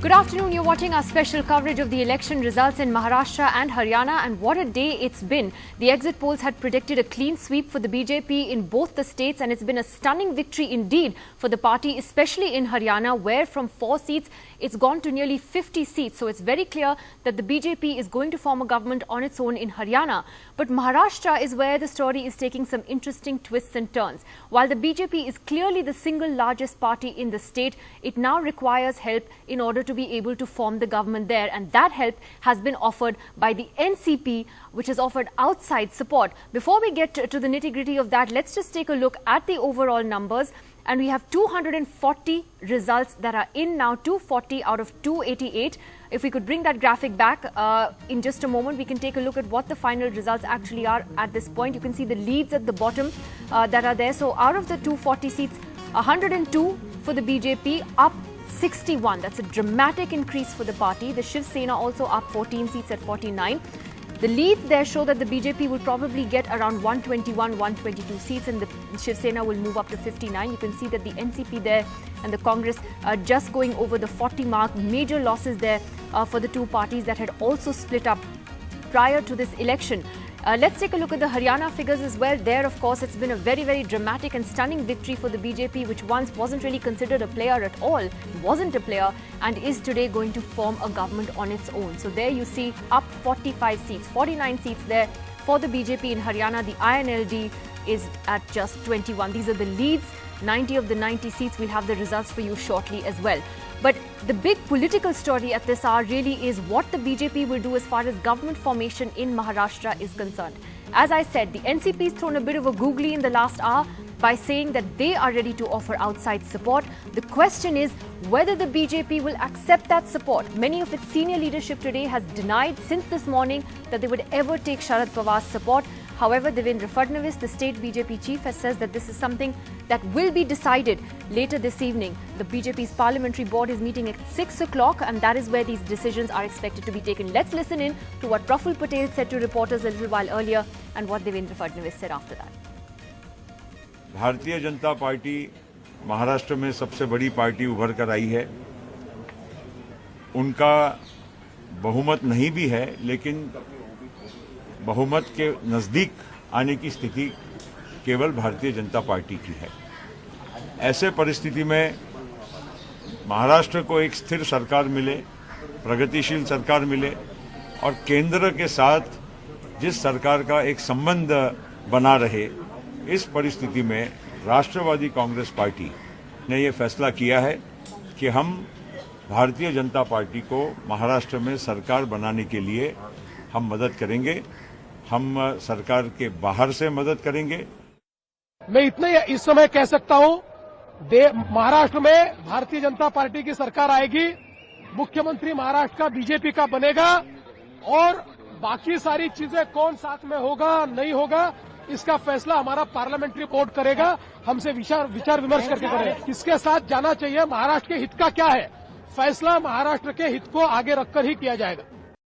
Good afternoon. You're watching our special coverage of the election results in Maharashtra and Haryana, and what a day it's been. The exit polls had predicted a clean sweep for the BJP in both the states, and it's been a stunning victory indeed for the party, especially in Haryana, where from 4 seats it's gone to nearly 50 seats. So it's very clear that the BJP is going to form a government on its own in Haryana. But Maharashtra is where the story is taking some interesting twists and turns. While the BJP is clearly the single largest party in the state, it now requires help in order to be able to form the government there, and that help has been offered by the NCP, which has offered outside support. Before we get to the nitty-gritty of that, let's just take a look at the overall numbers. And we have 240 results that are in now, 240 out of 288. If we could bring that graphic back in just a moment, we can take a look at what the final results actually are at this point. You can see the leads at the bottom that are there. So out of the 240 seats, 102 for the BJP, up 61. That's a dramatic increase for the party. The Shiv Sena also up 14 seats at 49. The leads there show that the BJP will probably get around 121, 122 seats, and the Shiv Sena will move up to 59. You can see that the NCP there and the Congress just going over the 40 mark. Major losses there for the two parties that had also split up prior to this election. Let's take a look at the Haryana figures as well. There, of course, it's been a very, very dramatic and stunning victory for the BJP, which once wasn't really considered a player at all, wasn't a player, and is today going to form a government on its own. So there you see up 45 seats, 49 seats there for the BJP in Haryana. The INLD is at just 21. These are the leads. 90 of the 90 seats. We'll have the results for you shortly as well. But the big political story at this hour really is what the BJP will do as far as government formation in Maharashtra is concerned. As I said, the NCP has thrown a bit of a googly in the last hour by saying that they are ready to offer outside support. The question is whether the BJP will accept that support. Many of its senior leadership today has denied since this morning that they would ever take Sharad Pawar's support. However, Devendra Fadnavis, the state BJP chief, has said that this is something that will be decided later this evening. The BJP's parliamentary board is meeting at 6 o'clock, and that is where these decisions are expected to be taken. Let's listen in to what Praful Patel said to reporters a little while earlier and what Devendra Fadnavis said after that. Bharatiya Janata party Maharashtra में सबसे बड़ी party उभर कर आई है। उनका बहुमत नहीं भी है, लेकिन बहुमत के नजदीक आने की स्थिति केवल भारतीय जनता पार्टी की है। ऐसे परिस्थिति में महाराष्ट्र को एक स्थिर सरकार मिले, प्रगतिशील सरकार मिले और केंद्र के साथ जिस सरकार का एक संबंध बना रहे, इस परिस्थिति में राष्ट्रवादी कांग्रेस पार्टी ने ये फैसला किया है कि हम भारतीय जनता पार्टी को महाराष्ट्र में सरकार बनाने के लिए हम मदद करेंगे। हम सरकार के बाहर से मदद करेंगे। मैं इतना इस समय कह सकता हूं, महाराष्ट्र में भारतीय जनता पार्टी की सरकार आएगी, मुख्यमंत्री महाराष्ट्र का बीजेपी का बनेगा और बाकी सारी चीजें कौन साथ में होगा नहीं होगा इसका फैसला हमारा पार्लियामेंट्री बोर्ड करेगा। हमसे विचार विमर्श करके करेगा किसके साथ जाना चाहिए, महाराष्ट्र के हित का क्या है, फैसला महाराष्ट्र के हित को आगे रखकर ही किया जाएगा।